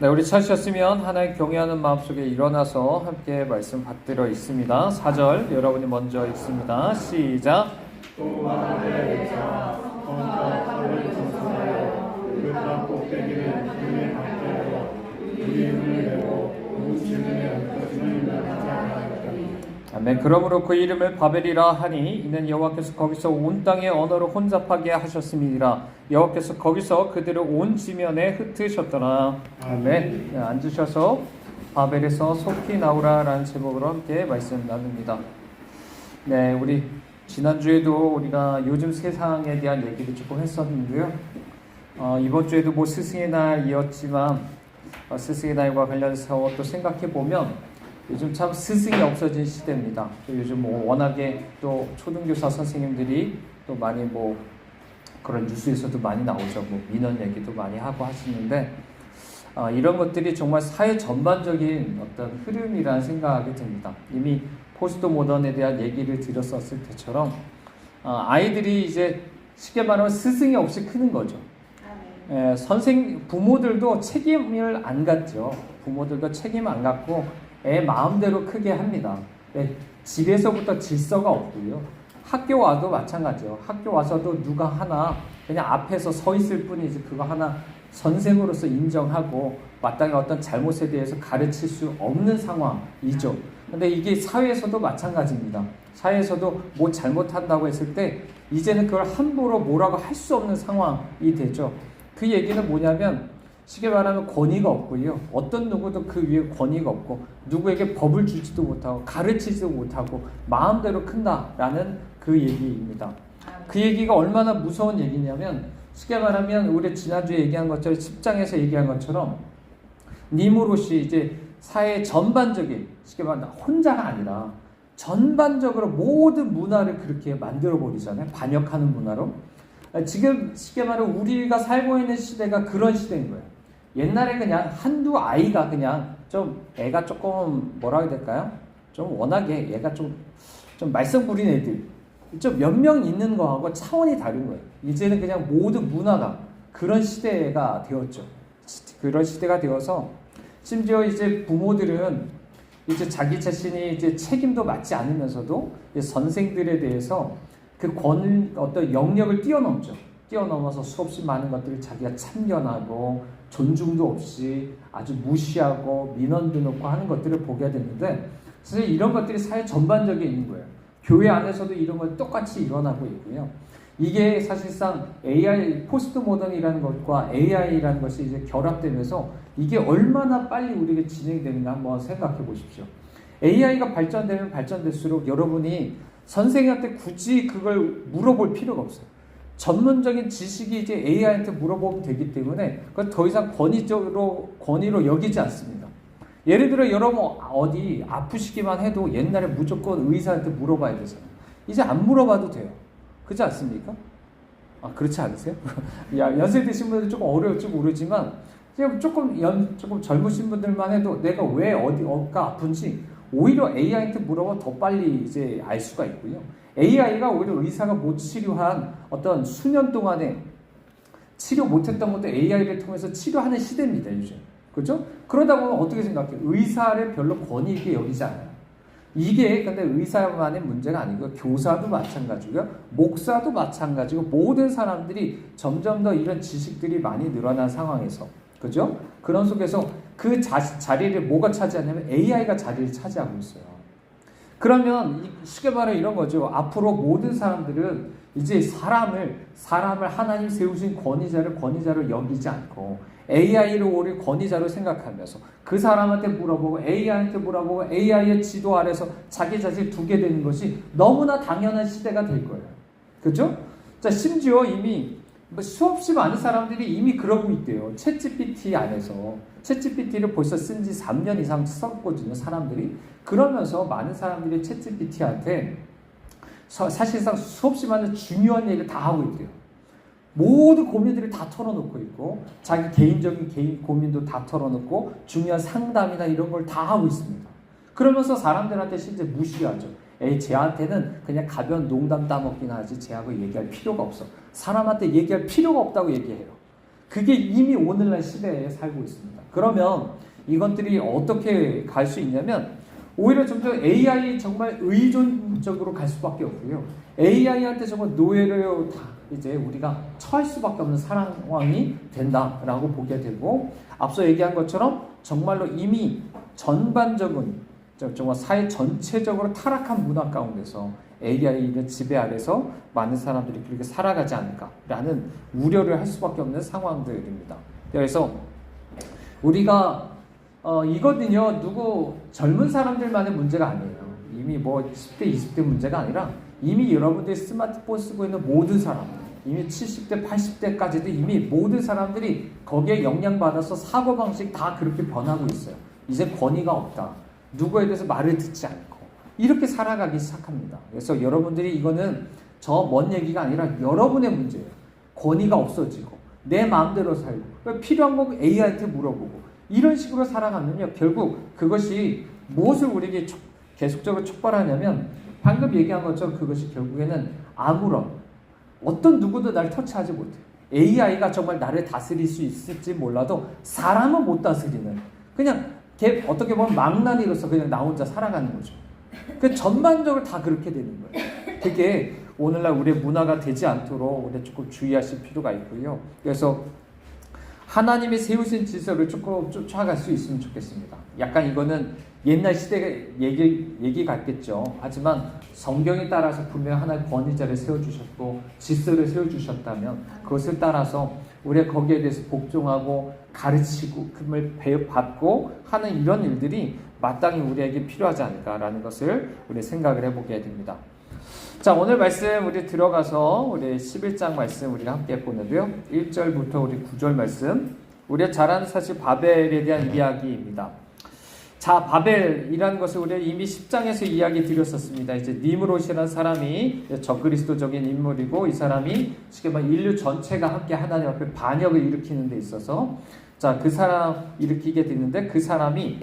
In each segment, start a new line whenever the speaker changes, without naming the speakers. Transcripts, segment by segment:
네, 우리 찾으셨으면 하나님 경외하는 마음속에 일어나서 함께 말씀 받들어 있습니다. 4절 여러분이 먼저 읽습니다. 시작.
또 하늘의 자 성과 하늘을 조사하여 그릇과 꼭대기를 그의 밖에로 우리 힘을 내고 우주의 엎어지는 나라가
아멘. 그러므로 그 이름을 바벨이라 하니 이는 여호와께서 거기서 온 땅의 언어를 혼잡하게 하셨음이니라. 여호와께서 거기서 그들을 온 지면에 흩으셨더라. 아멘. 네, 앉으셔서 바벨에서 속히 나오라라는 제목으로 함께 말씀 나눕니다. 네, 우리 지난주에도 우리가 요즘 세상에 대한 얘기를 조금 했었는데요. 이번 주에도 뭐 스승의 날이었지만 스승의 날과 관련해서 또 생각해 보면 요즘 참 스승이 없어진 시대입니다. 요즘 뭐 워낙에 또 초등교사 선생님들이 또 많이 뭐 그런 뉴스에서도 많이 나오죠. 뭐 민원 얘기도 많이 하고 하시는데 이런 것들이 정말 사회 전반적인 어떤 흐름이라는 생각이 듭니다. 이미 포스트 모던에 대한 얘기를 드렸었을 때처럼 아이들이 이제 쉽게 말하면 스승이 없이 크는 거죠. 부모들도 책임을 안 갖죠. 부모들도 책임 안 갖고 애 마음대로 크게 합니다. 집에서부터 질서가 없고요. 학교 와도 마찬가지요. 학교 와서도 누가 하나 그냥 앞에서 서 있을 뿐이지 그거 하나 선생으로서 인정하고 마땅히 어떤 잘못에 대해서 가르칠 수 없는 상황이죠. 근데 이게 사회에서도 마찬가지입니다. 사회에서도 뭐 잘못한다고 했을 때 이제는 그걸 함부로 뭐라고 할 수 없는 상황이 되죠. 그 얘기는 뭐냐면 쉽게 말하면 권위가 없고요. 어떤 누구도 그 위에 권위가 없고 누구에게 법을 주지도 못하고 가르치지도 못하고 마음대로 큰다라는 그 얘기입니다. 그 얘기가 얼마나 무서운 얘기냐면 쉽게 말하면 우리 지난주에 얘기한 것처럼 10장에서 얘기한 것처럼 니무롯이 이제 사회 전반적인 쉽게 말하면 혼자가 아니라 전반적으로 모든 문화를 그렇게 만들어 버리잖아요. 반역하는 문화로. 지금 쉽게 말하면 우리가 살고 있는 시대가 그런 시대인 거예요. 옛날에 그냥 한두 아이가 그냥 좀 애가 조금 뭐라 해야 될까요? 좀 워낙에 얘가 좀 말썽 부린 애들 좀 몇 명 있는 거하고 차원이 다른 거예요. 이제는 그냥 모든 문화가 그런 시대가 되었죠. 그런 시대가 되어서 심지어 이제 부모들은 이제 자기 자신이 이제 책임도 맡지 않으면서도 선생들에 대해서 어떤 영역을 뛰어넘어서 수없이 많은 것들을 자기가 참견하고 존중도 없이 아주 무시하고 민원도 넣고 하는 것들을 보게 되는데 사실 이런 것들이 사회 전반적인 있는 거예요. 교회 안에서도 이런 것 똑같이 일어나고 있고요. 이게 사실상 AI, 포스트 모던이라는 것과 AI라는 것이 이제 결합되면서 이게 얼마나 빨리 우리에게 진행되는가 한번 생각해 보십시오. AI가 발전되면 발전될수록 여러분이 선생님한테 굳이 그걸 물어볼 필요가 없어요. 전문적인 지식이 이제 AI한테 물어보면 되기 때문에 그건 더 이상 권위로 여기지 않습니다. 예를 들어 여러분 어디 아프시기만 해도 옛날에 무조건 의사한테 물어봐야 되잖아요. 이제 안 물어봐도 돼요. 그렇지 않습니까? 그렇지 않으세요? 연세 드신 분들 조금 어려울지 모르지만 조금 젊으신 분들만 해도 내가 왜 어디가 아픈지 오히려 AI한테 물어보면 더 빨리 이제 알 수가 있고요. AI가 오히려 의사가 못 치료한 어떤 수년 동안에 치료 못했던 것도 AI를 통해서 치료하는 시대입니다, 요즘. 그죠? 그러다 보면 어떻게 생각해요? 의사를 별로 권위 있게 여기지 않아요. 이게 근데 의사만의 문제가 아니고 교사도 마찬가지고요. 목사도 마찬가지고 모든 사람들이 점점 더 이런 지식들이 많이 늘어난 상황에서 그죠? 그런 속에서 그 자리를 뭐가 차지하냐면 AI가 자리를 차지하고 있어요. 그러면 쉽게 말해 이런 거죠. 앞으로 모든 사람들은 이제 사람을 하나님 세우신 권위자로 여기지 않고 AI를 오히려 권위자로 생각하면서 그 사람한테 물어보고 AI한테 물어보고 AI의 지도 아래서 자기 자신을 두게 되는 것이 너무나 당연한 시대가 될 거예요. 그죠? 자, 심지어 이미 수없이 많은 사람들이 이미 그러고 있대요. 챗GPT 안에서. 챗GPT를 벌써 쓴 지 3년 이상 썼거든요, 사람들이. 그러면서 많은 사람들이 챗GPT한테 사실상 수없이 많은 중요한 얘기를 다 하고 있대요. 모든 고민들을 다 털어놓고 있고, 자기 개인 고민도 다 털어놓고, 중요한 상담이나 이런 걸 다 하고 있습니다. 그러면서 사람들한테 실제 무시하죠. 쟤한테는 그냥 가벼운 농담 따먹기나 하지 쟤하고 얘기할 필요가 없어. 사람한테 얘기할 필요가 없다고 얘기해요. 그게 이미 오늘날 시대에 살고 있습니다. 그러면 이것들이 어떻게 갈 수 있냐면 오히려 좀 더 AI 정말 의존적으로 갈 수밖에 없고요. AI한테 정말 노예를 다 이제 우리가 처할 수밖에 없는 상황이 된다라고 보게 되고, 앞서 얘기한 것처럼 정말로 이미 전반적인 정말 사회 전체적으로 타락한 문화 가운데서 AI의 지배 아래서 많은 사람들이 그렇게 살아가지 않을까라는 우려를 할 수밖에 없는 상황들입니다. 그래서 우리가 이거는요, 누구 젊은 사람들만의 문제가 아니에요. 이미 뭐 10대, 20대 문제가 아니라 이미 여러분들이 스마트폰 쓰고 있는 모든 사람, 이미 70대, 80대까지도 이미 모든 사람들이 거기에 영향받아서 사고방식 다 그렇게 변하고 있어요. 이제 권위가 없다. 누구에 대해서 말을 듣지 않고 이렇게 살아가기 시작합니다. 그래서 여러분들이 이거는 저 먼 얘기가 아니라 여러분의 문제예요. 권위가 없어지고 내 마음대로 살고 필요한 거 AI한테 물어보고 이런 식으로 살아가면요, 결국 그것이 무엇을 우리에게 계속적으로 촉발하냐면 방금 얘기한 것처럼 그것이 결국에는 아무런 어떤 누구도 날 터치하지 못해. AI가 정말 나를 다스릴 수 있을지 몰라도 사람은 못 다스리는, 그냥 걔 어떻게 보면 망나니로서 그냥 나 혼자 살아가는 거죠. 그 전반적으로 다 그렇게 되는 거예요. 그게 오늘날 우리의 문화가 되지 않도록 우리 조금 주의하실 필요가 있고요. 그래서 하나님이 세우신 질서를 조금 쫓아갈 수 있으면 좋겠습니다. 약간 이거는 옛날 시대 얘기 같겠죠. 하지만 성경에 따라서 분명 하나의 권위자를 세워주셨고 질서를 세워주셨다면 그것을 따라서 우리가 거기에 대해서 복종하고 가르치고 그걸 받고 하는 이런 일들이 마땅히 우리에게 필요하지 않을까라는 것을 우리 생각을 해보게 됩니다. 자, 오늘 말씀 우리 들어가서 우리 11장 말씀 우리가 함께 보는데요. 1절부터 우리 9절 말씀, 우리가 잘 아는 사실 바벨에 대한 이야기입니다. 자, 바벨이라는 것을 우리가 이미 10장에서 이야기 드렸었습니다. 이제 니므롯이라는 사람이 적그리스도적인 인물이고, 이 사람이 쉽게 말해 인류 전체가 함께 하나님 앞에 반역을 일으키는 데 있어서, 자, 그 사람 일으키게 됐는데 그 사람이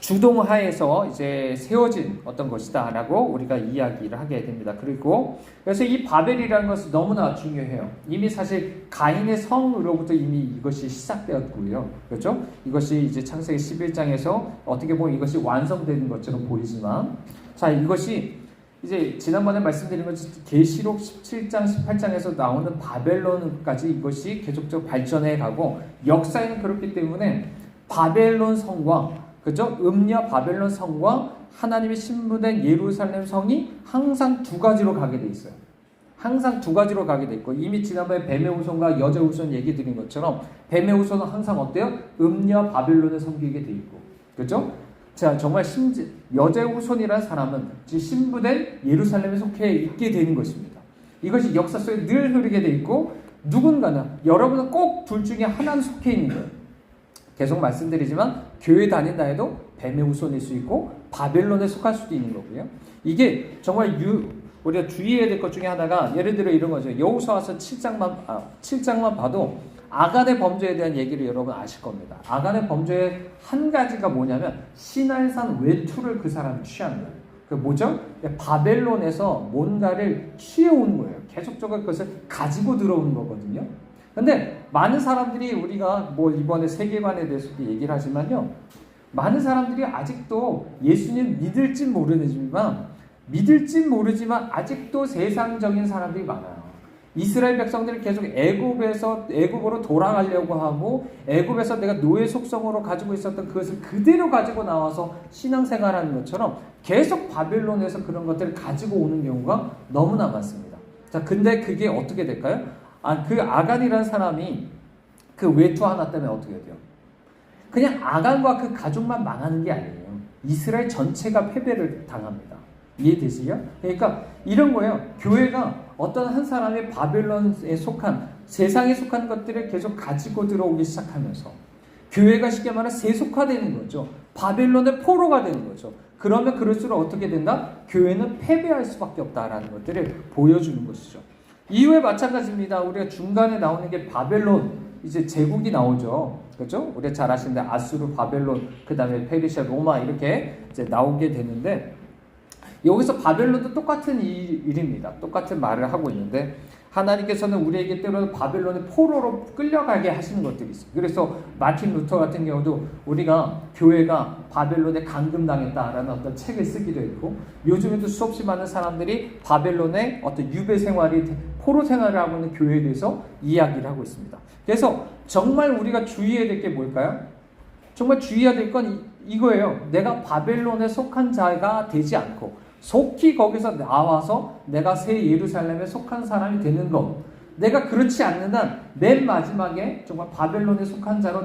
주동하에서 이제 세워진 어떤 것이다라고 우리가 이야기를 하게 됩니다. 그리고 그래서 이 바벨이라는 것은 너무나 중요해요. 이미 사실 가인의 성으로부터 이미 이것이 시작되었고요. 그렇죠? 이것이 이제 창세기 11장에서 어떻게 보면 이것이 완성되는 것처럼 보이지만, 자, 이것이 이제 지난번에 말씀드린 것처럼 계시록 17장, 18장에서 나오는 바벨론까지 이것이 계속적으로 발전해 가고, 역사에는 그렇기 때문에 바벨론 성과, 그죠? 음녀 바벨론 성과 하나님의 신부된 예루살렘 성이 항상 두 가지로 가게 돼 있어요. 항상 두 가지로 가게 돼 있고, 이미 지난번에 뱀의 후손과 여자의 후손 얘기 드린 것처럼 뱀의 후손은 항상 어때요? 음녀 바벨론을 섬기게 돼 있고, 그죠? 자, 정말 여자의 후손이라는 사람은 신부된 예루살렘에 속해 있게 되는 것입니다. 이것이 역사 속에 늘 흐르게 돼 있고, 누군가는, 여러분은 꼭 둘 중에 하나는 속해 있는 거예요. 계속 말씀드리지만 교회 다닌다 해도 뱀의 후손일 수 있고 바벨론에 속할 수도 있는 거고요. 이게 정말 우리가 주의해야 될 것 중에 하나가, 예를 들어 이런 거죠. 여호수아서 7장만 봐도 아간의 범죄에 대한 얘기를 여러분 아실 겁니다. 아간의 범죄의 한 가지가 뭐냐면 시날산 외투를 그 사람이 취한 거예요. 그 뭐죠? 바벨론에서 뭔가를 취해오는 거예요. 계속적으로 그것을 가지고 들어오는 거거든요. 근데 많은 사람들이, 우리가 뭐 이번에 세계관에 대해서도 얘기를 하지만요, 많은 사람들이 아직도 예수님 믿을진 모르지만 아직도 세상적인 사람들이 많아요. 이스라엘 백성들이 계속 애굽으로 돌아가려고 하고, 애굽에서 내가 노예 속성으로 가지고 있었던 그것을 그대로 가지고 나와서 신앙생활하는 것처럼 계속 바벨론에서 그런 것들을 가지고 오는 경우가 너무나 많습니다. 자, 근데 그게 어떻게 될까요? 그 아간이라는 사람이 그 외투 하나 때문에 어떻게 돼요? 그냥 아간과 그 가족만 망하는 게 아니에요. 이스라엘 전체가 패배를 당합니다. 이해되시죠? 그러니까 이런 거예요. 교회가 어떤 한 사람의 바벨론에 속한, 세상에 속한 것들을 계속 가지고 들어오기 시작하면서 교회가 쉽게 말해 세속화되는 거죠. 바벨론의 포로가 되는 거죠. 그러면 그럴수록 어떻게 된다? 교회는 패배할 수밖에 없다라는 것들을 보여주는 것이죠. 이후에 마찬가지입니다. 우리가 중간에 나오는 게 바벨론, 이제 제국이 나오죠. 그렇죠? 우리가 잘 아시는데 아수르, 바벨론, 그 다음에 페르시아, 로마 이렇게 이제 나오게 되는데, 여기서 바벨론도 똑같은 일입니다. 똑같은 말을 하고 있는데 하나님께서는 우리에게 때로는 바벨론의 포로로 끌려가게 하시는 것들이 있어요. 그래서 마틴 루터 같은 경우도 우리가 교회가 바벨론에 감금당했다라는 어떤 책을 쓰기도 했고, 요즘에도 수없이 많은 사람들이 바벨론의 어떤 유배 생활이 포로 생활을 하고 있는 교회에 대해서 이야기를 하고 있습니다. 그래서 정말 우리가 주의해야 될 게 뭘까요? 정말 주의해야 될 건 이거예요. 내가 바벨론에 속한 자가 되지 않고 속히 거기서 나와서 내가 새 예루살렘에 속한 사람이 되는 것. 내가 그렇지 않는 한 맨 마지막에 정말 바벨론에 속한 자로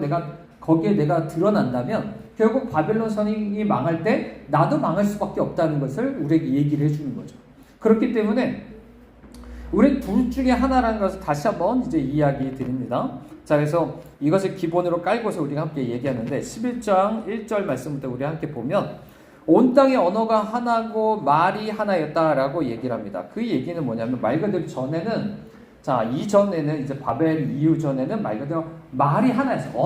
거기에 내가 드러난다면 결국 바벨론 선이 망할 때 나도 망할 수밖에 없다는 것을 우리에게 얘기를 해주는 거죠. 그렇기 때문에 우리 둘 중에 하나라는 것을 다시 한번 이제 이야기 드립니다. 자, 그래서 이것을 기본으로 깔고서 우리가 함께 얘기하는데 11장 1절 말씀부터 우리 함께 보면 온 땅의 언어가 하나고 말이 하나였다라고 얘기를 합니다. 그 얘기는 뭐냐면 말 그대로 전에는, 자, 이전에는 이제 바벨 이후 전에는 말 그대로 말이 하나였어요.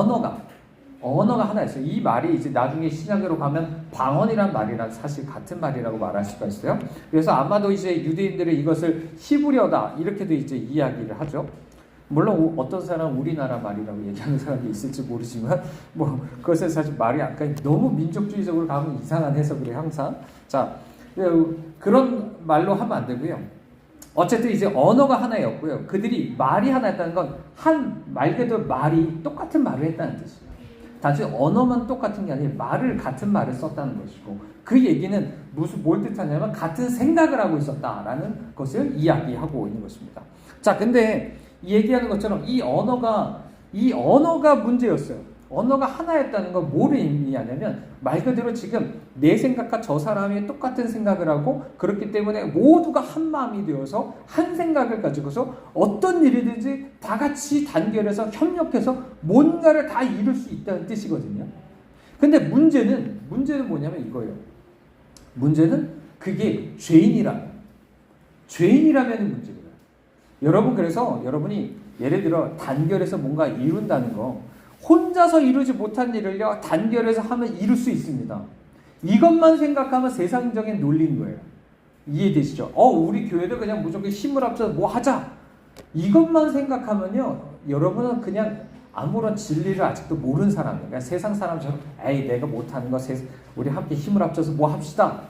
언어가 하나였어요. 이 말이 이제 나중에 신약으로 가면 방언이란 말이랑 사실 같은 말이라고 말할 수가 있어요. 그래서 아마도 이제 유대인들이 이것을 히브리어다 이렇게도 이제 이야기를 하죠. 물론 어떤 사람은 우리나라 말이라고 얘기하는 사람이 있을지 모르지만 뭐 그것은 사실 말이 약간 너무 민족주의적으로 가면 이상한 해석을 해요, 항상. 자, 그런 말로 하면 안 되고요. 어쨌든 이제 언어가 하나였고요. 그들이 말이 하나였다는 건 한 말 그대로 말이 똑같은 말을 했다는 뜻이에요. 단지 언어만 똑같은 게 아니라 같은 말을 썼다는 것이고, 그 얘기는 뭘 뜻하냐면 같은 생각을 하고 있었다라는 것을 이야기하고 있는 것입니다. 자, 근데 얘기하는 것처럼 이 언어가 문제였어요. 언어가 하나였다는 건 뭐를 의미하냐면 말 그대로 지금 내 생각과 저 사람이 똑같은 생각을 하고, 그렇기 때문에 모두가 한 마음이 되어서 한 생각을 가지고서 어떤 일이든지 다 같이 단결해서 협력해서 뭔가를 다 이룰 수 있다는 뜻이거든요. 근데 문제는 뭐냐면 이거예요. 문제는 그게 죄인이라면 문제예요. 여러분, 그래서 여러분이 예를 들어 단결해서 뭔가 이룬다는 거, 혼자서 이루지 못한 일을요 단결해서 하면 이룰 수 있습니다. 이것만 생각하면 세상적인 논리인 거예요. 이해되시죠? 우리 교회도 그냥 무조건 힘을 합쳐서 뭐 하자, 이것만 생각하면요 여러분은 그냥 아무런 진리를 아직도 모르는 사람이에요. 그냥 세상 사람처럼 에이 내가 못하는 거 우리 함께 힘을 합쳐서 뭐 합시다,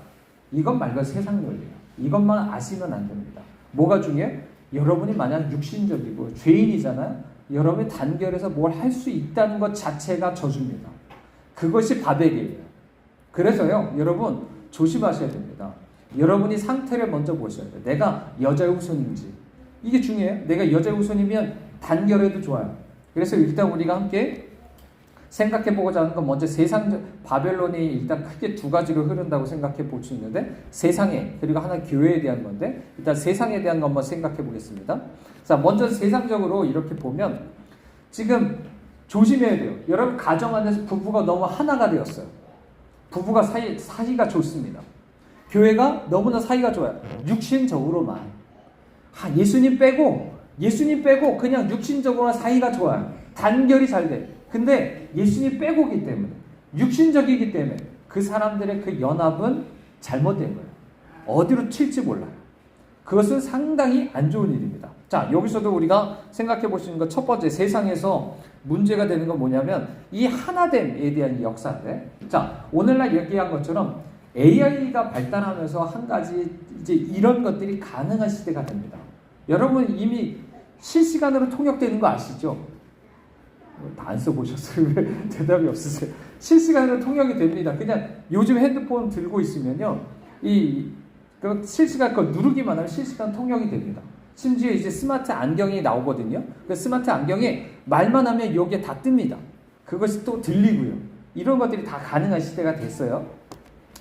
이것 말고 세상 논리예요. 이것만 아시면 안 됩니다. 뭐가 중요해요? 여러분이 만약 육신적이고 죄인이잖아요. 여러분이 단결해서 뭘 할 수 있다는 것 자체가 저주입니다. 그것이 바벨이에요. 그래서요, 여러분 조심하셔야 됩니다. 여러분이 상태를 먼저 보셔야 돼요. 내가 여자의 후손인지. 이게 중요해요. 내가 여자의 후손이면 단결해도 좋아요. 그래서 일단 우리가 함께 생각해보고자 하는 건 먼저 바벨론이 일단 크게 두 가지로 흐른다고 생각해 볼 수 있는데, 세상에, 그리고 하나 교회에 대한 건데, 일단 세상에 대한 거 한번 생각해 보겠습니다. 자, 먼저 세상적으로 이렇게 보면 지금 조심해야 돼요. 여러분 가정 안에서 부부가 너무 하나가 되었어요. 부부가 사이가 좋습니다. 교회가 너무나 사이가 좋아요. 육신적으로만. 예수님 빼고 그냥 육신적으로만 사이가 좋아요. 단결이 잘 돼. 근데 예수님 빼고기 때문에, 육신적이기 때문에 그 사람들의 그 연합은 잘못된 거예요. 어디로 튈지 몰라요. 그것은 상당히 안 좋은 일입니다. 자, 여기서도 우리가 생각해 볼 수 있는 것 첫 번째, 세상에서 문제가 되는 건 뭐냐면 이 하나됨에 대한 역사인데, 자, 오늘날 얘기한 것처럼 AI가 발달하면서 한 가지 이제 이런 것들이 가능한 시대가 됩니다. 여러분 이미 실시간으로 통역되는 거 아시죠? 다 안 써보셨어요? 왜 대답이 없으세요? 실시간으로 통역이 됩니다. 그냥 요즘 핸드폰 들고 있으면요, 그 실시간 거 누르기만 하면 실시간 통역이 됩니다. 심지어 이제 스마트 안경이 나오거든요. 그 스마트 안경에 말만 하면 여기에 다 뜹니다. 그것이 또 들리고요. 이런 것들이 다 가능한 시대가 됐어요.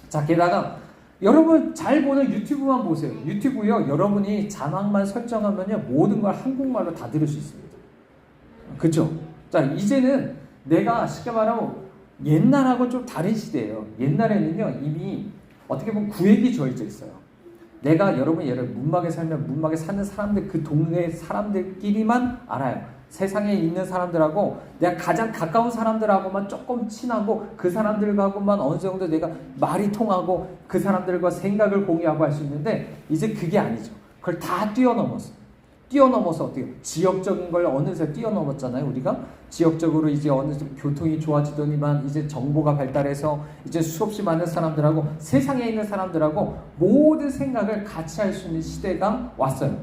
자, 게다가 여러분 잘 보는 유튜브만 보세요. 유튜브요, 여러분이 자막만 설정하면요 모든 걸 한국말로 다 들을 수 있습니다. 그렇죠? 자, 이제는 내가 쉽게 말하면 옛날하고 좀 다른 시대예요. 옛날에는요 이미 어떻게 보면 구획이 주어져 있어요. 내가 여러분 예를 문막에 살면 문막에 사는 사람들, 그 동네 사람들끼리만 알아요. 세상에 있는 사람들하고 내가 가장 가까운 사람들하고만 조금 친하고 그 사람들하고만 어느 정도 내가 말이 통하고 그 사람들과 생각을 공유하고 할 수 있는데 이제 그게 아니죠. 그걸 다 뛰어넘어서 어떻게 지역적인 걸 어느새 뛰어넘었잖아요. 우리가 지역적으로 이제 어느 교통이 좋아지더니만 이제 정보가 발달해서 이제 수없이 많은 사람들하고 세상에 있는 사람들하고 모든 생각을 같이 할 수 있는 시대가 왔어요.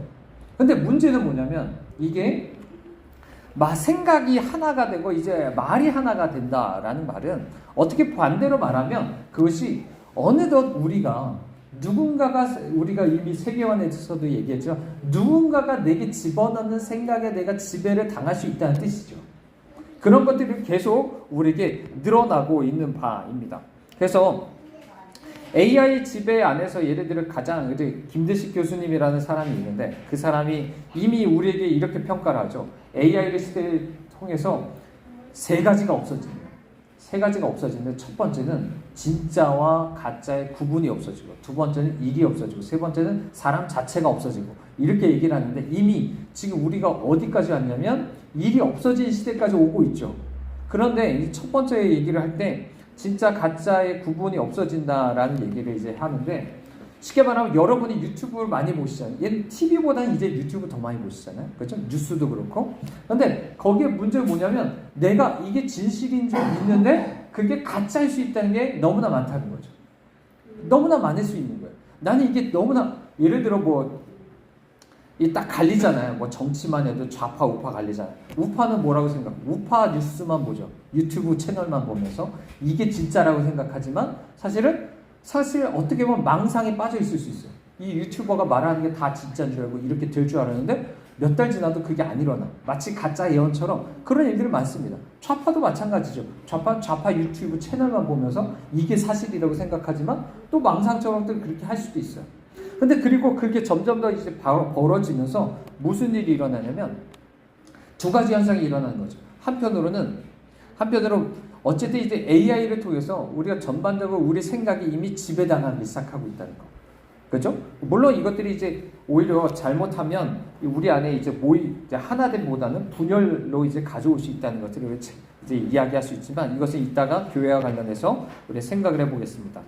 근데 문제는 뭐냐면 이게 생각이 하나가 되고 이제 말이 하나가 된다라는 말은 어떻게 반대로 말하면 그것이 어느덧 우리가 이미 세계관에서도 얘기했죠. 누군가가 내게 집어넣는 생각에 내가 지배를 당할 수 있다는 뜻이죠. 그런 것들이 계속 우리에게 늘어나고 있는 바입니다. 그래서 AI 지배 안에서 예를 들어 가장 김대식 교수님이라는 사람이 있는데 그 사람이 이미 우리에게 이렇게 평가를 하죠. AI 시대를 통해서 세 가지가 없어지는데 첫 번째는 진짜와 가짜의 구분이 없어지고 두 번째는 일이 없어지고 세 번째는 사람 자체가 없어지고 이렇게 얘기를 하는데 이미 지금 우리가 어디까지 왔냐면 일이 없어진 시대까지 오고 있죠. 그런데 첫 번째 얘기를 할 때 진짜 가짜의 구분이 없어진다라는 얘기를 이제 하는데 쉽게 말하면 여러분이 유튜브를 많이 보시잖아요. 얘는 TV보다는 이제 유튜브 더 많이 보시잖아요. 그렇죠? 뉴스도 그렇고. 근데 거기에 문제가 뭐냐면 내가 이게 진실인 줄 믿는데 그게 가짜일 수 있다는 게 너무나 많다는 거죠. 너무나 많을 수 있는 거예요. 나는 이게 너무나 예를 들어 이 딱 갈리잖아요. 정치만 해도 좌파 우파 갈리잖아요. 우파는 뭐라고 생각해요? 우파 뉴스만 보죠. 유튜브 채널만 보면서 이게 진짜라고 생각하지만 사실 어떻게 보면 망상에 빠져 있을 수 있어요. 이 유튜버가 말하는 게 다 진짜인 줄 알고 이렇게 될 줄 알았는데 몇 달 지나도 그게 안 일어나. 마치 가짜 예언처럼 그런 일들이 많습니다. 좌파도 마찬가지죠. 좌파 유튜브 채널만 보면서 이게 사실이라고 생각하지만 또 망상처럼 또 그렇게 할 수도 있어요. 근데 그리고 그게 점점 더 이제 벌어지면서 무슨 일이 일어나냐면 두 가지 현상이 일어나는 거죠. 한편으로 어쨌든 이제 AI를 통해서 우리가 전반적으로 우리 생각이 이미 지배당하기 시작하고 있다는 거. 그죠? 물론 이것들이 이제 오히려 잘못하면 우리 안에 이제 하나됨보다는 분열로 이제 가져올 수 있다는 것들을 이제 이야기할 수 있지만 이것은 이따가 교회와 관련해서 우리 생각을 해보겠습니다.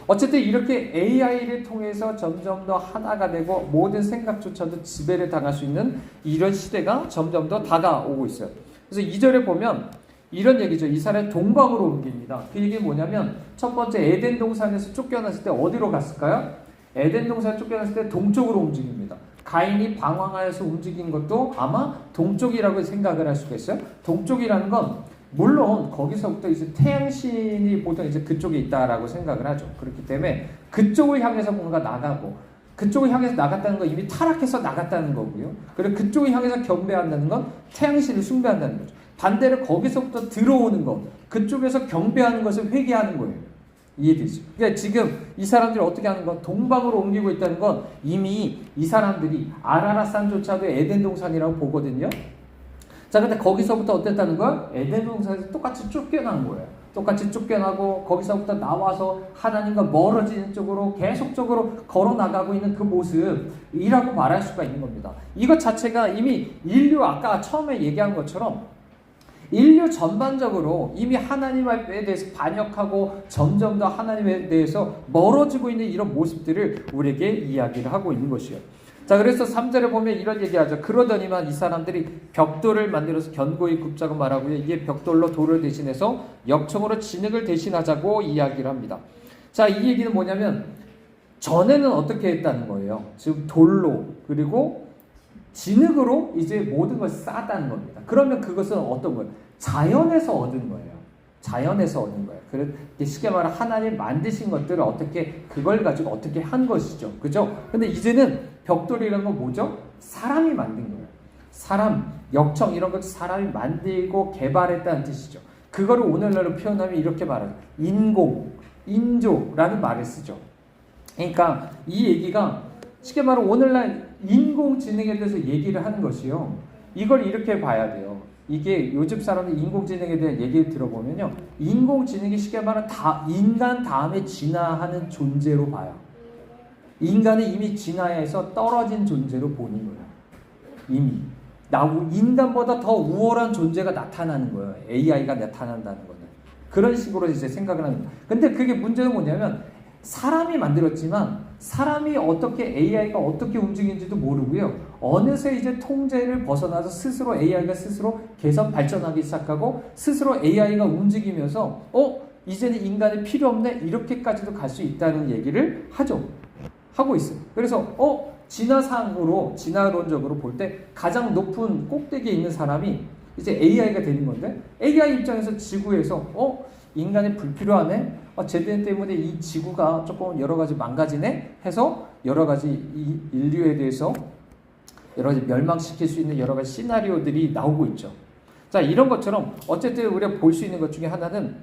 어쨌든 이렇게 AI를 통해서 점점 더 하나가 되고 모든 생각조차도 지배를 당할 수 있는 이런 시대가 점점 더 다가오고 있어요. 그래서 2절에 보면 이런 얘기죠. 이스라엘 동방으로 옮깁니다. 그 얘기는 뭐냐면 첫 번째 에덴 동산에서 쫓겨났을 때 어디로 갔을까요? 에덴 동산에 쫓겨났을 때 동쪽으로 움직입니다. 가인이 방황하여서 움직인 것도 아마 동쪽이라고 생각을 할 수가 있어요. 동쪽이라는 건 물론 거기서부터 이제 태양신이 보통 이제 그쪽에 있다라고 생각을 하죠. 그렇기 때문에 그쪽을 향해서 뭔가 나가고 그쪽을 향해서 나갔다는 건 이미 타락해서 나갔다는 거고요. 그리고 그쪽을 향해서 경배한다는 건 태양신을 숭배한다는 거죠. 반대로 거기서부터 들어오는 것, 그쪽에서 경배하는 것을 회개하는 거예요. 이해되죠? 그러니까 지금 이 사람들이 어떻게 하는 건 동방으로 옮기고 있다는 건 이미 이 사람들이 아라라산조차도 에덴 동산이라고 보거든요. 자, 근데 거기서부터 어땠다는 거야? 에덴 동산에서 똑같이 쫓겨난 거예요. 똑같이 쫓겨나고 거기서부터 나와서 하나님과 멀어지는 쪽으로 계속적으로 걸어나가고 있는 그 모습이라고 말할 수가 있는 겁니다. 이것 자체가 이미 인류 아까 처음에 얘기한 것처럼 인류 전반적으로 이미 하나님에 대해서 반역하고 점점 더 하나님에 대해서 멀어지고 있는 이런 모습들을 우리에게 이야기를 하고 있는 것이에요. 자, 그래서 3절에 보면 이런 얘기하죠. 그러더니만 이 사람들이 벽돌을 만들어서 견고히 굽자고 말하고요. 이게 벽돌로 돌을 대신해서 역청으로 진흙을 대신하자고 이야기를 합니다. 자, 이 얘기는 뭐냐면 전에는 어떻게 했다는 거예요. 지금 돌로 그리고 진흙으로 이제 모든 것을 쌓았다는 겁니다. 그러면 그것은 어떤 거예요? 자연에서 얻은 거예요. 자연에서 얻은 거예요. 그래서 쉽게 말하면 하나님 만드신 것들을 그걸 가지고 어떻게 한 것이죠. 그죠? 근데 이제는 벽돌이라는 건 뭐죠? 사람이 만든 거예요. 사람, 역청 이런 것도 사람이 만들고 개발했다는 뜻이죠. 그거를 오늘날로 표현하면 이렇게 말해요. 인조라는 말을 쓰죠. 그러니까 이 얘기가 쉽게 말하면 오늘날 인공지능에 대해서 얘기를 하는 것이요. 이걸 이렇게 봐야 돼요. 이게 요즘 사람들이 인공지능에 대한 얘기를 들어보면요. 인공지능이 쉽게 말하면 인간 다음에 진화하는 존재로 봐요. 인간은 이미 진화해서 떨어진 존재로 보는 거예요. 이미. 나오고 인간보다 더 우월한 존재가 나타나는 거예요. AI가 나타난다는 거는. 그런 식으로 이제 생각을 합니다. 근데 그게 문제는 뭐냐면 사람이 만들었지만 사람이 어떻게 AI가 어떻게 움직이는지도 모르고요. 어느새 이제 통제를 벗어나서 스스로 AI가 스스로 개선 발전하기 시작하고 스스로 AI가 움직이면서 이제는 인간이 필요 없네 이렇게까지도 갈 수 있다는 얘기를 하고 있어요. 그래서 진화론적으로 볼 때 가장 높은 꼭대기에 있는 사람이 이제 AI가 되는 건데 AI 입장에서 지구에서 인간이 불필요하네. 쟤들 때문에 이 지구가 조금 여러 가지 망가지네 해서 여러 가지 이 인류에 대해서 여러 가지 멸망시킬 수 있는 여러 가지 시나리오들이 나오고 있죠. 자, 이런 것처럼 어쨌든 우리가 볼 수 있는 것 중에 하나는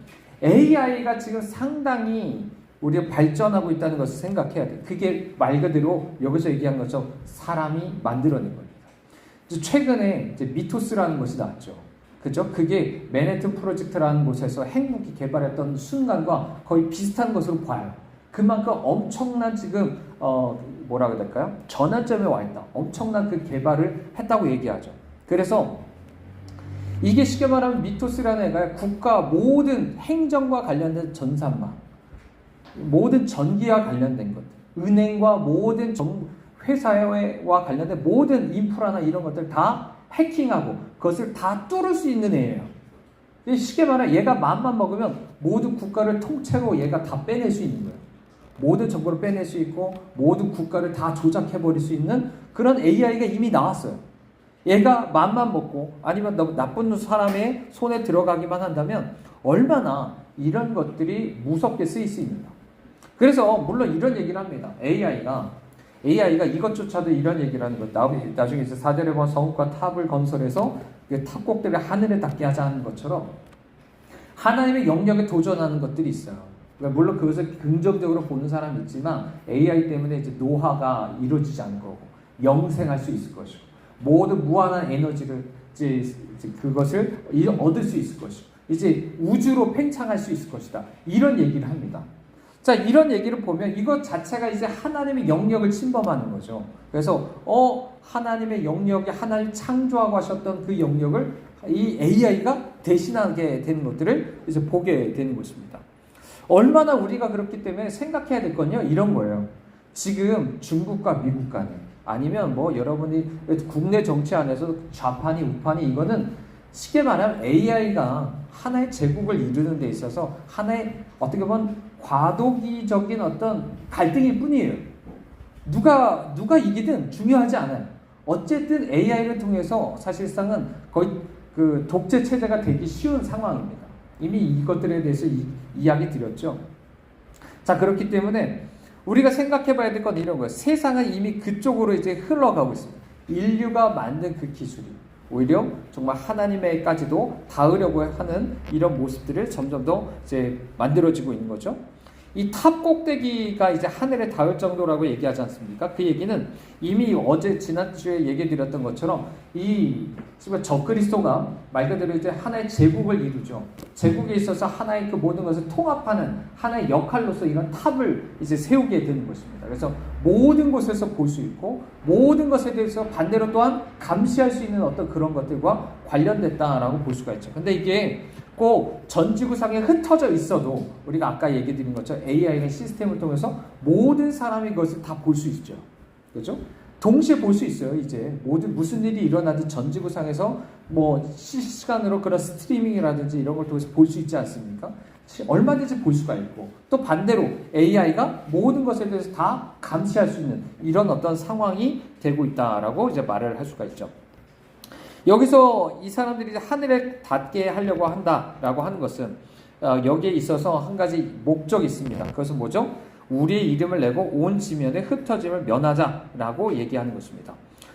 AI가 지금 상당히 우리가 발전하고 있다는 것을 생각해야 돼. 그게 말 그대로 여기서 얘기한 것처럼 사람이 만들어낸 겁니다. 최근에 이제 미토스라는 것이 나왔죠. 그죠? 그게 맨해튼 프로젝트라는 곳에서 핵무기 개발했던 순간과 거의 비슷한 것으로 봐요. 그만큼 엄청난 지금 뭐라 그래야 될까요? 전환점에 와 있다. 엄청난 그 개발을 했다고 얘기하죠. 그래서 이게 쉽게 말하면 미토스라는 애가 국가 모든 행정과 관련된 전산망, 모든 전기와 관련된 것, 은행과 모든 회사와 관련된 모든 인프라나 이런 것들 다 해킹하고 그것을 다 뚫을 수 있는 애예요. 쉽게 말하면 얘가 맘만 먹으면 모든 국가를 통째로 얘가 다 빼낼 수 있는 거예요. 모든 정보를 빼낼 수 있고 모든 국가를 다 조작해버릴 수 있는 그런 AI가 이미 나왔어요. 얘가 맘만 먹고 아니면 너무 나쁜 사람의 손에 들어가기만 한다면 얼마나 이런 것들이 무섭게 쓰일 수 있는가. 그래서 물론 이런 얘기를 합니다. AI가 이것조차도 이런 얘기를 하는 것. 나중에 이제 4절에 보면 성읍과 탑을 건설해서 탑 꼭대기를 하늘에 닿게 하자는 것처럼 하나님의 영역에 도전하는 것들이 있어요. 물론 그것을 긍정적으로 보는 사람이 있지만 AI 때문에 이제 노화가 이루어지지 않을 거고 영생할 수 있을 것이고 모든 무한한 에너지를 이제 그것을 얻을 수 있을 것이고 이제 우주로 팽창할 수 있을 것이다. 이런 얘기를 합니다. 자, 이런 얘기를 보면 이것 자체가 이제 하나님의 영역을 침범하는 거죠. 그래서 하나님의 영역에 하나님 창조하고 하셨던 그 영역을 이 AI가 대신하게 되는 것들을 이제 보게 되는 것입니다. 얼마나 우리가 그렇기 때문에 생각해야 될 건요 이런 거예요. 지금 중국과 미국 간에 아니면 뭐 여러분이 국내 정치 안에서 좌판이 우판이 이거는 쉽게 말하면 AI가 하나의 제국을 이루는 데 있어서 하나의 어떻게 보면 과도기적인 어떤 갈등일 뿐이에요. 누가 이기든 중요하지 않아요. 어쨌든 AI를 통해서 사실상은 거의 그 독재 체제가 되기 쉬운 상황입니다. 이미 이것들에 대해서 이야기 드렸죠. 자, 그렇기 때문에 우리가 생각해 봐야 될 건 이런 거예요. 세상은 이미 그쪽으로 이제 흘러가고 있습니다. 인류가 만든 그 기술이 오히려 정말 하나님에까지도 닿으려고 하는 이런 모습들을 점점 더 이제 만들어지고 있는 거죠. 이 탑 꼭대기가 이제 하늘에 닿을 정도라고 얘기하지 않습니까? 그 얘기는 이미 지난주에 얘기 드렸던 것처럼 이 적그리스도가 말 그대로 이제 하나의 제국을 이루죠. 제국에 있어서 하나의 그 모든 것을 통합하는 하나의 역할로서 이런 탑을 이제 세우게 되는 것입니다. 그래서 모든 곳에서 볼 수 있고 모든 것에 대해서 반대로 또한 감시할 수 있는 어떤 그런 것들과 관련됐다라고 볼 수가 있죠. 근데 이게 꼭 전 지구상에 흩어져 있어도 우리가 아까 얘기 드린 것처럼 AI의 시스템을 통해서 모든 사람이 그것을 다 볼 수 있죠. 그렇죠? 동시에 볼 수 있어요. 이제 무슨 일이 일어나든 전 지구상에서 뭐 실시간으로 그런 스트리밍이라든지 이런 걸 통해서 볼 수 있지 않습니까? 얼마든지 볼 수가 있고 또 반대로 AI가 모든 것에 대해서 다 감시할 수 있는 이런 어떤 상황이 되고 있다라고 이제 말을 할 수가 있죠. 여기서 이 사람들이 하늘에 닿게 하려고 한다라고 하는 것은 여기에 있어서 한 가지 목적이 있습니다. 그것은 뭐죠? 우리의 이름을 내고 온 지면에 흩어짐을 면하자라고 얘기하는 것입니다.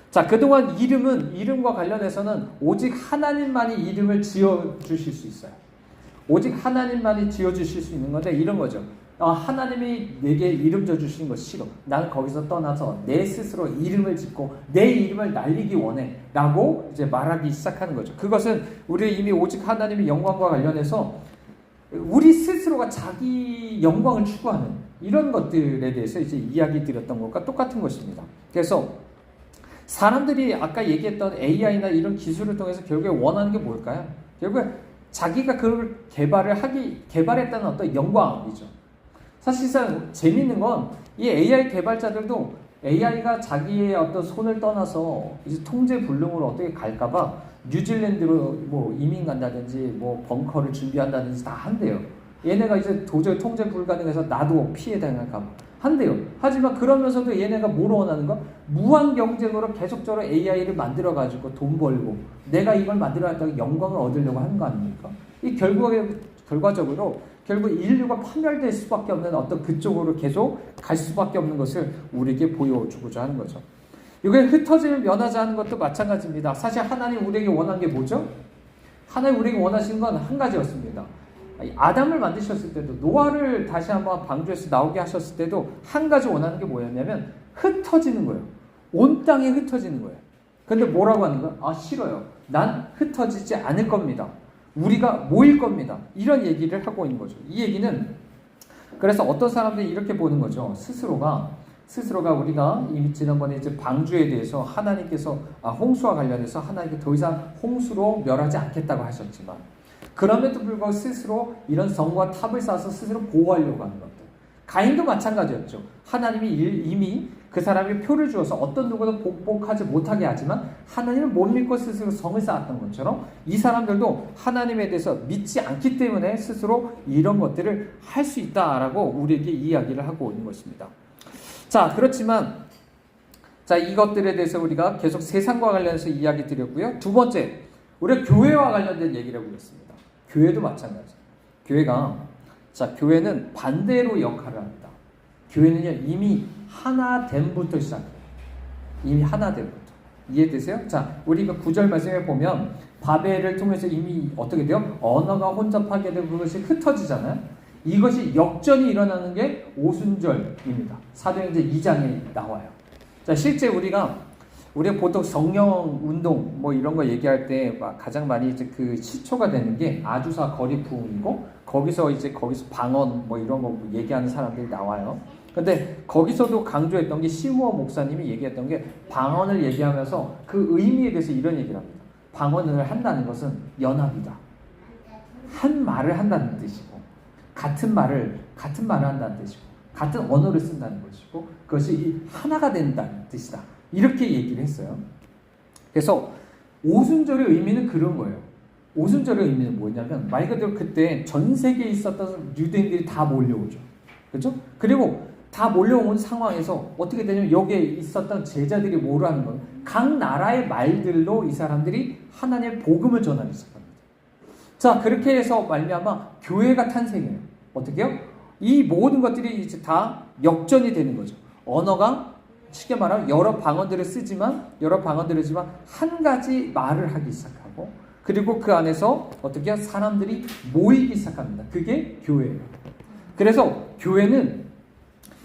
자, 그동안 이름과 관련해서는 오직 하나님만이 이름을 지어주실 수 있어요. 오직 하나님만이 지어주실 수 있는 건데 이런 거죠. 하나님이 내게 이름 져주시는 것이 싫어. 나는 거기서 떠나서 내 스스로 이름을 짓고 내 이름을 날리기 원해 라고 이제 말하기 시작하는 거죠. 그것은 우리 이미 오직 하나님의 영광과 관련해서 우리 스스로가 자기 영광을 추구하는 이런 것들에 대해서 이제 이야기 드렸던 것과 똑같은 것입니다. 그래서 사람들이 아까 얘기했던 AI나 이런 기술을 통해서 결국에 원하는 게 뭘까요? 결국에 자기가 그걸 개발했다는 어떤 영광이죠. 사실상 재밌는 건 이 AI 개발자들도 AI가 자기의 어떤 손을 떠나서 이제 통제 불능으로 어떻게 갈까봐 뉴질랜드로 뭐 이민 간다든지 뭐 벙커를 준비한다든지 다 한대요. 얘네가 이제 도저히 통제 불가능해서 나도 피해 당할까 봐 한대요. 하지만 그러면서도 얘네가 뭘 원하는 거? 무한 경쟁으로 계속적으로 AI를 만들어 가지고 돈 벌고 내가 이걸 만들어놨다고 영광을 얻으려고 하는 거 아닙니까? 이 결과적으로 결국 인류가 파멸될 수밖에 없는 어떤 그쪽으로 계속 갈 수밖에 없는 것을 우리에게 보여주고자 하는 거죠. 이게 흩어짐을 면하자 하는 것도 마찬가지입니다. 사실 하나님 우리에게 원한 게 뭐죠? 하나님 우리에게 원하시는 건 한 가지였습니다. 아담을 만드셨을 때도 노아를 다시 한번 방주에서 나오게 하셨을 때도 한 가지 원하는 게 뭐였냐면 흩어지는 거예요. 온 땅에 흩어지는 거예요. 근데 뭐라고 하는 거야? 아 싫어요. 난 흩어지지 않을 겁니다. 우리가 모일 겁니다. 이런 얘기를 하고 있는 거죠. 이 얘기는 그래서 어떤 사람들이 이렇게 보는 거죠. 스스로가 우리가 이미 지난번에 이제 방주에 대해서 하나님께서 홍수와 관련해서 하나님께 더 이상 홍수로 멸하지 않겠다고 하셨지만 그럼에도 불구하고 스스로 이런 성과 탑을 쌓아서 스스로 보호하려고 하는 것들. 가인도 마찬가지였죠. 하나님이 이미 그 사람에게 표를 주어서 어떤 누구도 복복하지 못하게 하지만 하나님을 못 믿고 스스로 성을 쌓았던 것처럼 이 사람들도 하나님에 대해서 믿지 않기 때문에 스스로 이런 것들을 할 수 있다라고 우리에게 이야기를 하고 있는 것입니다. 자, 그렇지만 자, 이것들에 대해서 우리가 계속 세상과 관련해서 이야기 드렸고요. 두 번째, 우리가 교회와 관련된 얘기를 해보겠습니다. 교회도 마찬가지. 교회는 반대로 역할을 합니다. 교회는요, 이미 하나됨부터 시작해요. 이미 하나됨부터. 이해되세요? 자, 우리가 9절 말씀에 보면 바벨을 통해서 이미 어떻게 돼요? 언어가 혼잡하게 되고 그것이 흩어지잖아요. 이것이 역전이 일어나는 게 오순절입니다. 사도행전 2장에 나와요. 자, 실제 우리가 보통 성령 운동 뭐 이런 거 얘기할 때 가장 많이 이제 그 시초가 되는 게 아주사 거리 부흥이고 거기서 방언 뭐 이런 거 얘기하는 사람들이 나와요. 근데 거기서도 강조했던 게 시무어 목사님이 얘기했던 게 방언을 얘기하면서 그 의미에 대해서 이런 얘기를 합니다. 방언을 한다는 것은 연합이다. 한 말을 한다는 뜻이고 같은 말을 한다는 뜻이고 같은 언어를 쓴다는 것이고 그것이 하나가 된다는 뜻이다. 이렇게 얘기를 했어요. 그래서 오순절의 의미는 그런 거예요. 오순절의 의미는 뭐냐면 말 그대로 그때 전 세계에 있었던 유대인들이 다 몰려오죠. 그렇죠? 그리고 다 몰려온 상황에서 어떻게 되냐면 여기에 있었던 제자들이 뭐를 하는 거예요? 각 나라의 말들로 이 사람들이 하나님의 복음을 전하기 시작합니다. 자, 그렇게 해서 말미암아 교회가 탄생해요. 어떻게요? 이 모든 것들이 이제 다 역전이 되는 거죠. 언어가 쉽게 말하면 여러 방언들을 쓰지만 한 가지 말을 하기 시작하고 그리고 그 안에서 어떻게 사람들이 모이기 시작합니다. 그게 교회예요. 그래서 교회는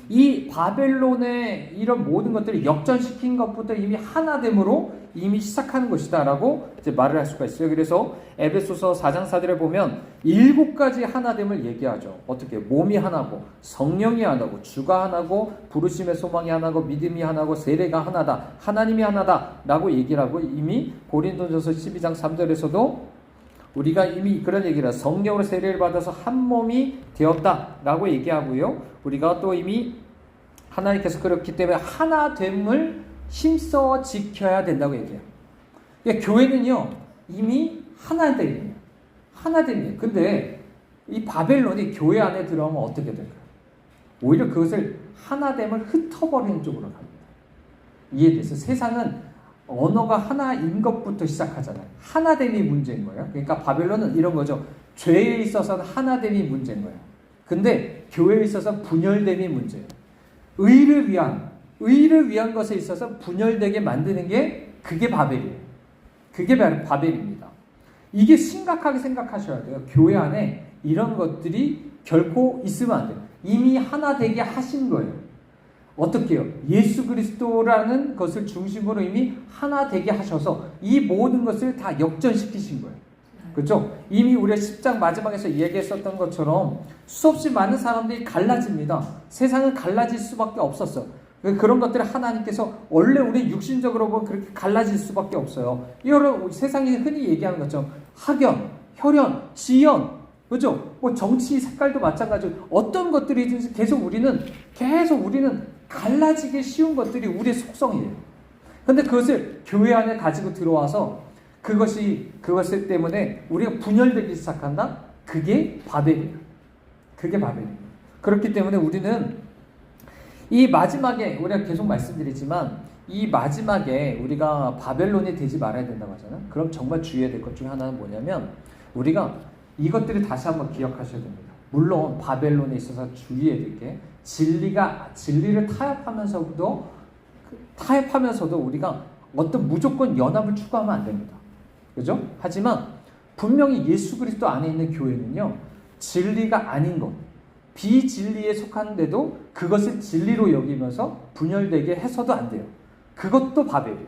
이 바벨론의 이런 모든 것들을 역전시킨 것부터 이미 하나됨으로 이미 시작하는 것이다라고 이제 말을 할 수가 있어요. 그래서 에베소서 4장 4절에 보면 7가지 하나됨을 얘기하죠. 어떻게? 몸이 하나고 성령이 하나고 주가 하나고 부르심의 소망이 하나고 믿음이 하나고 세례가 하나다. 하나님이 하나다라고 얘기를 하고 이미 고린도전서 12장 3절에서도 우리가 이미 그런 얘기를 해요. 성령으로 세례를 받아서 한 몸이 되었다라고 얘기하고요. 우리가 또 이미 하나님께서 그렇기 때문에 하나됨을 힘써 지켜야 된다고 얘기해요. 그러니까 교회는요 이미 하나됨이에요. 하나됨이에요. 근데 이 바벨론이 교회 안에 들어오면 어떻게 될까요? 오히려 그것을 하나됨을 흩어버리는 쪽으로 갑니다. 이해돼서 세상은 언어가 하나인 것부터 시작하잖아요. 하나됨이 문제인 거예요. 그러니까 바벨론은 이런 거죠. 죄에 있어서는 하나됨이 문제인 거예요. 근데 교회에 있어서 분열됨이 문제예요. 의를 위한 것에 있어서 분열되게 만드는 게 그게 바벨이에요. 그게 바벨입니다. 이게 심각하게 생각하셔야 돼요. 교회 안에 이런 것들이 결코 있으면 안 돼요. 이미 하나 되게 하신 거예요. 어떻게 해요? 예수 그리스도라는 것을 중심으로 이미 하나 되게 하셔서 이 모든 것을 다 역전시키신 거예요. 그렇죠? 이미 우리가 10장 마지막에서 얘기했었던 것처럼 수없이 많은 사람들이 갈라집니다. 세상은 갈라질 수밖에 없었어요. 그런 것들을 하나님께서 원래 우리 육신적으로 보면 그렇게 갈라질 수밖에 없어요. 여러 세상에 흔히 얘기하는 것처럼 학연, 혈연, 지연, 그죠? 뭐 정치 색깔도 마찬가지로 어떤 것들이든지 계속 우리는 갈라지기 쉬운 것들이 우리의 속성이에요. 근데 그것을 교회 안에 가지고 들어와서 그것을 때문에 우리가 분열되기 시작한다? 그게 바벨이에요. 그게 바벨이에요. 그렇기 때문에 우리는 이 마지막에 우리가 계속 말씀드리지만 이 마지막에 우리가 바벨론이 되지 말아야 된다고 하잖아요. 그럼 정말 주의해야 될 것 중에 하나는 뭐냐면 우리가 이것들을 다시 한번 기억하셔야 됩니다. 물론 바벨론에 있어서 주의해야 될 게 진리를 타협하면서도 우리가 어떤 무조건 연합을 추구하면 안 됩니다. 그죠? 하지만 분명히 예수 그리스도 안에 있는 교회는요, 진리가 아닌 것, 비진리에 속하는데도 그것을 진리로 여기면서 분열되게 해서도 안 돼요. 그것도 바벨이에요.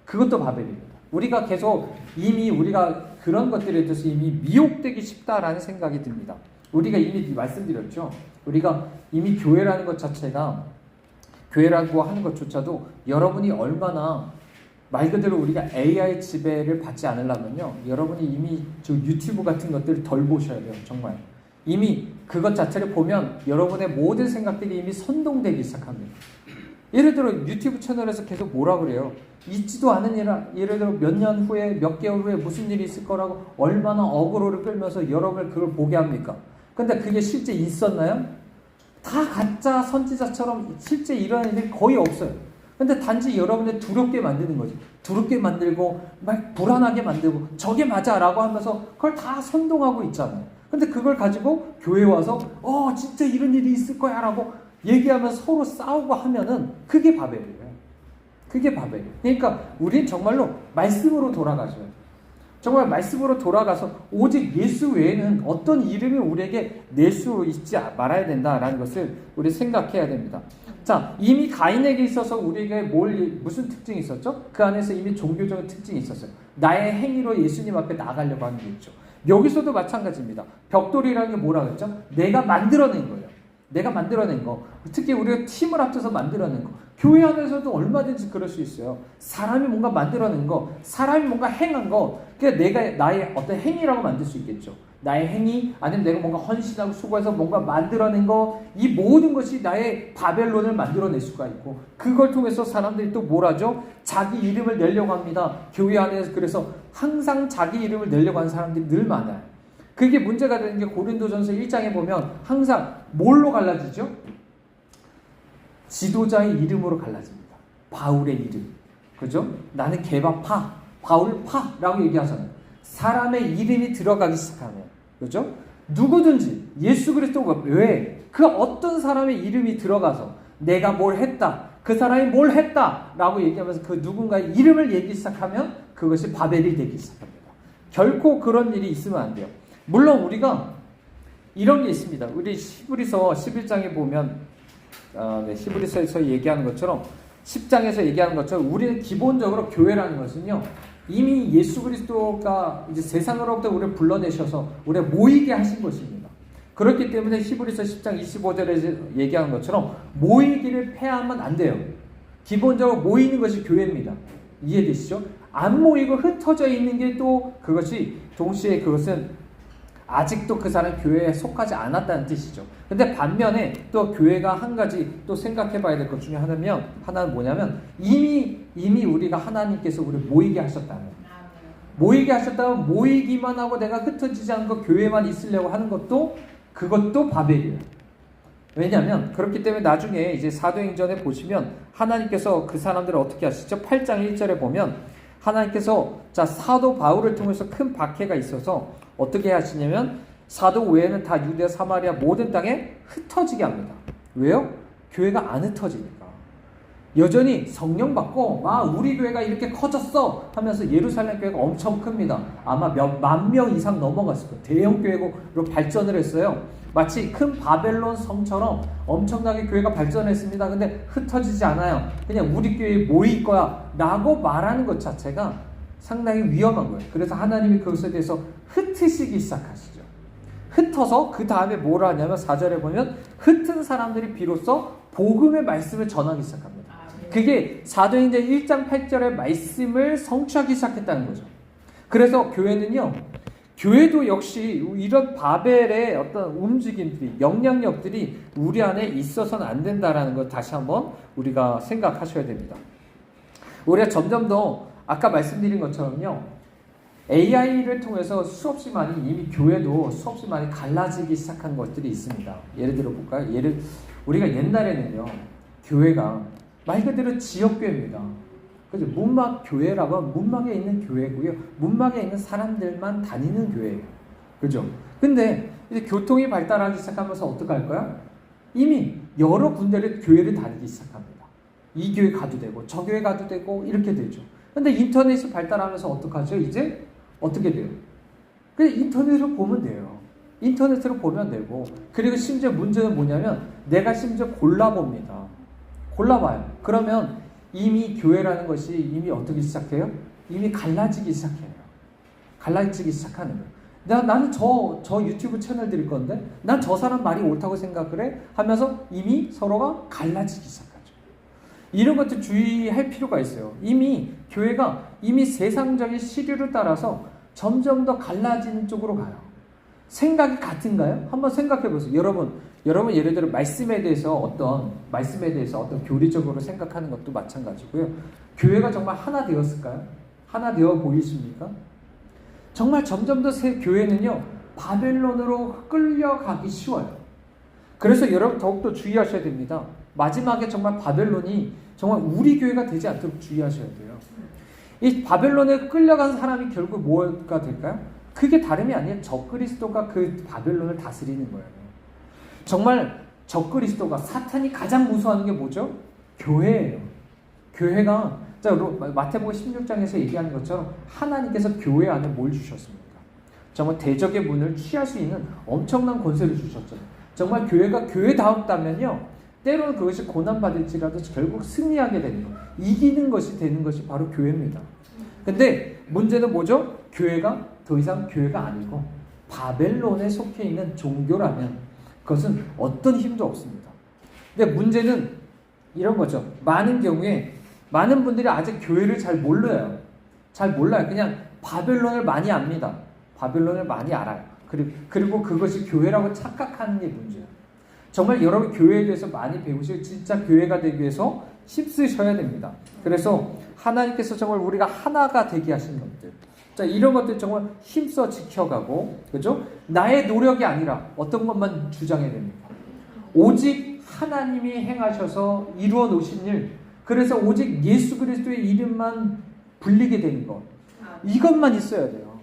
그것도 바벨입니다. 우리가 계속 우리가 그런 것들에 대해서 이미 미혹되기 쉽다라는 생각이 듭니다. 우리가 이미 말씀드렸죠. 우리가 이미 교회라는 것 자체가, 교회라고 하는 것조차도 여러분이 얼마나 말 그대로 우리가 AI 지배를 받지 않으려면요, 여러분이 이미 저 유튜브 같은 것들을 덜 보셔야 돼요. 정말. 이미 그것 자체를 보면 여러분의 모든 생각들이 이미 선동되기 시작합니다. 예를 들어 유튜브 채널에서 계속 뭐라 그래요? 있지도 않은 예를 들어 몇 년 후에, 몇 개월 후에 무슨 일이 있을 거라고 얼마나 어그로를 끌면서 여러분을 그걸 보게 합니까? 근데 그게 실제 있었나요? 다 가짜 선지자처럼 실제 일어나는 일이 거의 없어요. 근데 단지 여러분을 두렵게 만드는 거죠. 두렵게 만들고 막 불안하게 만들고 저게 맞아 라고 하면서 그걸 다 선동하고 있잖아요. 근데 그걸 가지고 교회 와서 진짜 이런 일이 있을 거야 라고 얘기하면서 서로 싸우고 하면은 그게 바벨이에요. 그게 바벨이에요. 그러니까 우린 정말로 말씀으로 돌아가셔야 돼요. 정말 말씀으로 돌아가서 오직 예수 외에는 어떤 이름이 우리에게 낼 수 있지 말아야 된다라는 것을 우리 생각해야 됩니다. 자, 이미 가인에게 있어서 우리에게 무슨 특징이 있었죠? 그 안에서 이미 종교적인 특징이 있었어요. 나의 행위로 예수님 앞에 나가려고 하는 게 있죠. 여기서도 마찬가지입니다. 벽돌이라는 게 뭐라 그랬죠? 내가 만들어낸 거예요. 내가 만들어낸 거. 특히 우리가 팀을 합쳐서 만들어낸 거. 교회 안에서도 얼마든지 그럴 수 있어요. 사람이 뭔가 만들어낸 거, 사람이 뭔가 행한 거, 그러니까 내가 나의 어떤 행위라고 만들 수 있겠죠. 나의 행위, 아니면 내가 뭔가 헌신하고 수고해서 뭔가 만들어낸 거, 이 모든 것이 나의 바벨론을 만들어낼 수가 있고, 그걸 통해서 사람들이 또 뭘 하죠? 자기 이름을 내려고 합니다. 교회 안에서. 그래서 항상 자기 이름을 내려고 하는 사람들이 늘 많아요. 그게 문제가 되는 게 고린도전서 1장에 보면 항상 뭘로 갈라지죠? 지도자의 이름으로 갈라집니다. 바울의 이름. 그죠? 나는 게바파, 바울파라고 얘기하잖아요. 사람의 이름이 들어가기 시작하면. 그죠? 누구든지 예수 그리스도가 왜 그 어떤 사람의 이름이 들어가서 내가 뭘 했다, 그 사람이 뭘 했다 라고 얘기하면서 그 누군가의 이름을 얘기 시작하면 그것이 바벨이 되기 시작합니다. 결코 그런 일이 있으면 안 돼요. 물론 우리가 이런 게 있습니다. 우리 히브리서 11장에 보면 히브리서에서 얘기하는 것처럼 10장에서 얘기하는 것처럼 우리는 기본적으로 교회라는 것은요, 이미 예수 그리스도가 이제 세상으로부터 우리를 불러내셔서 우리를 모이게 하신 것입니다. 그렇기 때문에 히브리서 10장 25절에 얘기하는 것처럼 모이기를 폐하면 안 돼요. 기본적으로 모이는 것이 교회입니다. 이해되시죠? 안 모이고 흩어져 있는 게 또 그것이 동시에 그것은 아직도 그 사람 교회에 속하지 않았다는 뜻이죠. 근데 반면에 또 교회가 한 가지 또 생각해 봐야 될 것 중에 하나는 뭐냐면 이미 우리가 하나님께서 우리를 모이게 하셨다는, 모이게 하셨다면 모이기만 하고 내가 흩어지지 않고 교회만 있으려고 하는 그것도 바벨이에요. 왜냐하면 그렇기 때문에 나중에 이제 사도행전에 보시면 하나님께서 그 사람들을 어떻게 하시죠? 8장 1절에 보면 하나님께서 사도 바울을 통해서 큰 박해가 있어서 어떻게 하시냐면 사도 외에는 다 유대아 사마리아 모든 땅에 흩어지게 합니다. 왜요? 교회가 안 흩어지니까. 여전히 성령 받고 우리 교회가 이렇게 커졌어 하면서 예루살렘 교회가 엄청 큽니다. 아마 몇 만 명 이상 넘어갔을 거예요. 대형 교회로 발전을 했어요. 마치 큰 바벨론 성처럼 엄청나게 교회가 발전했습니다. 근데 흩어지지 않아요. 그냥 우리 교회에 모일 거야 라고 말하는 것 자체가 상당히 위험한 거예요. 그래서 하나님이 그것에 대해서 흩으시기 시작하시죠. 흩어서 그 다음에 뭘 하냐면 4절에 보면 흩은 사람들이 비로소 복음의 말씀을 전하기 시작합니다. 그게 사도행전 1장 8절의 말씀을 성취하기 시작했다는 거죠. 그래서 교회는요, 교회도 역시 이런 바벨의 어떤 움직임들이, 영향력들이 우리 안에 있어서는 안 된다라는 걸 다시 한번 우리가 생각하셔야 됩니다. 우리가 점점 더 아까 말씀드린 것처럼요, AI를 통해서 수없이 많이, 이미 교회도 수없이 많이 갈라지기 시작한 것들이 있습니다. 예를 들어 볼까요? 우리가 옛날에는요, 교회가 말 그대로 지역교회입니다. 그죠? 문막 교회라고 하면 문막에 있는 교회고요. 문막에 있는 사람들만 다니는 교회예요. 그죠? 근데 이제 교통이 발달하기 시작하면서 어떡할까요? 이미 여러 군데를 교회를 다니기 시작합니다. 이 교회 가도 되고 저 교회 가도 되고 이렇게 되죠. 근데 인터넷이 발달하면서 어떡하죠? 이제 어떻게 돼요? 그냥 인터넷으로 보면 돼요. 인터넷으로 보면 되고, 그리고 심지어 문제는 뭐냐면 내가 심지어 골라봅니다. 골라봐요. 그러면 이미 교회라는 것이 이미 어떻게 시작해요? 이미 갈라지기 시작해요. 갈라지기 시작하는 거예요. 나는 저 유튜브 채널 드릴 건데 난 저 사람 말이 옳다고 생각을 해 하면서 이미 서로가 갈라지기 시작하죠. 이런 것도 주의할 필요가 있어요. 이미 교회가 이미 세상적인 시류를 따라서 점점 더 갈라지는 쪽으로 가요. 생각이 같은가요? 한번 생각해 보세요. 여러분 예를 들어 말씀에 대해서 어떤 교리적으로 생각하는 것도 마찬가지고요. 교회가 정말 하나 되었을까요? 하나 되어 보이십니까? 정말 점점 더 교회는요, 바벨론으로 끌려가기 쉬워요. 그래서 여러분 더욱더 주의하셔야 됩니다. 마지막에 정말 바벨론이 정말 우리 교회가 되지 않도록 주의하셔야 돼요. 이 바벨론에 끌려간 사람이 결국 뭐가 될까요? 그게 다름이 아니에요. 적그리스도가 그 바벨론을 다스리는 거예요. 정말 적그리스도가, 사탄이 가장 무서워하는 게 뭐죠? 교회예요. 교회가, 자, 마태복음 16장에서 얘기하는 것처럼 하나님께서 교회 안에 뭘 주셨습니까? 정말 대적의 문을 취할 수 있는 엄청난 권세를 주셨죠. 정말 교회가 교회다웠다면요, 때로는 그것이 고난받을지라도 결국 승리하게 되는 거, 이기는 것이 되는 것이 바로 교회입니다. 근데 문제는 뭐죠? 교회가 더 이상 교회가 아니고 바벨론에 속해 있는 종교라면 그것은 어떤 힘도 없습니다. 근데 문제는 이런 거죠. 많은 경우에 많은 분들이 아직 교회를 잘 몰라요. 그냥 바벨론을 많이 압니다. 바벨론을 많이 알아요. 그리고 그것이 교회라고 착각하는 게 문제예요. 정말 여러분 교회에 대해서 많이 배우시고 진짜 교회가 되기 위해서 힘쓰셔야 됩니다. 그래서 하나님께서 정말 우리가 하나가 되게 하신 것들, 자, 이런 것들 정말 힘써 지켜가고, 그죠? 나의 노력이 아니라 어떤 것만 주장해야 됩니까? 오직 하나님이 행하셔서 이루어 놓으신 일, 그래서 오직 예수 그리스도의 이름만 불리게 되는 것, 이것만 있어야 돼요.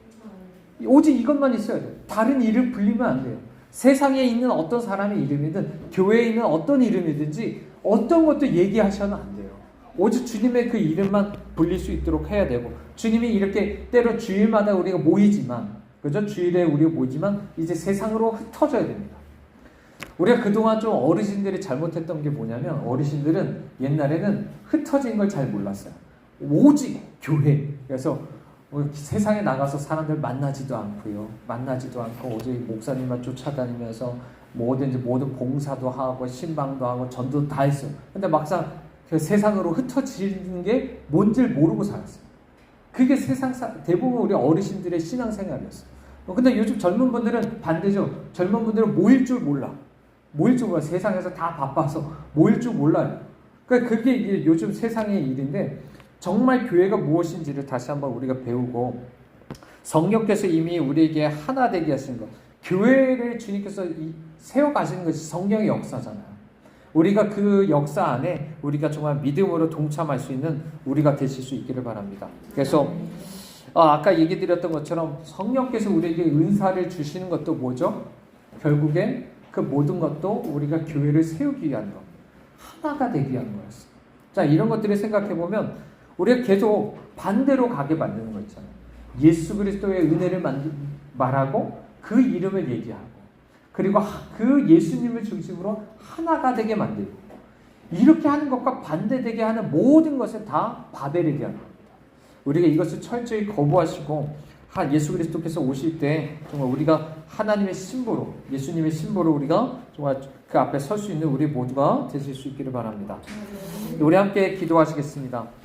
오직 이것만 있어야 돼요. 다른 이름 불리면 안 돼요. 세상에 있는 어떤 사람의 이름이든 교회에 있는 어떤 이름이든지 어떤 것도 얘기하셔는 안 돼요. 오직 주님의 그 이름만 불릴 수 있도록 해야 되고, 주님이 이렇게 때로 주일마다 우리가 모이지만, 그죠? 주일에 우리가 모이지만 이제 세상으로 흩어져야 됩니다. 우리가 그동안 좀 어르신들이 잘못했던 게 뭐냐면, 어르신들은 옛날에는 흩어진 걸 잘 몰랐어요. 오직 교회. 그래서 세상에 나가서 사람들 만나지도 않고요. 오직 목사님만 쫓아다니면서 뭐든지 모든 봉사도 하고 신방도 하고 전도 다 했어요. 근데 막상 그 세상으로 흩어지는 게 뭔지를 모르고 살았어요. 그게 대부분 우리 어르신들의 신앙생활이었어요. 근데 요즘 젊은 분들은 반대죠. 젊은 분들은 모일 줄 몰라. 세상에서 다 바빠서 모일 줄 몰라요. 그러니까 그게 이제 요즘 세상의 일인데, 정말 교회가 무엇인지를 다시 한번 우리가 배우고, 성령께서 이미 우리에게 하나 되게 하신 것, 교회를 주님께서 세워가시는 것이 성령의 역사잖아요. 우리가 그 역사 안에 우리가 정말 믿음으로 동참할 수 있는 우리가 되실 수 있기를 바랍니다. 그래서 아까 얘기 드렸던 것처럼 성령께서 우리에게 은사를 주시는 것도 뭐죠? 결국엔 그 모든 것도 우리가 교회를 세우기 위한 것, 하나가 되기 위한 거였어요. 자, 이런 것들을 생각해보면 우리가 계속 반대로 가게 만드는 거 있잖아요. 예수 그리스도의 은혜를 말하고 그 이름을 얘기하고, 그리고 그 예수님을 중심으로 하나가 되게 만들고, 이렇게 하는 것과 반대되게 하는 모든 것은 다 바벨에 대한 겁니다. 우리가 이것을 철저히 거부하시고 예수 그리스도께서 오실 때 정말 우리가 하나님의 신부로, 예수님의 신부로 우리가 정말 그 앞에 설 수 있는 우리 모두가 되실 수 있기를 바랍니다. 우리 함께 기도하시겠습니다.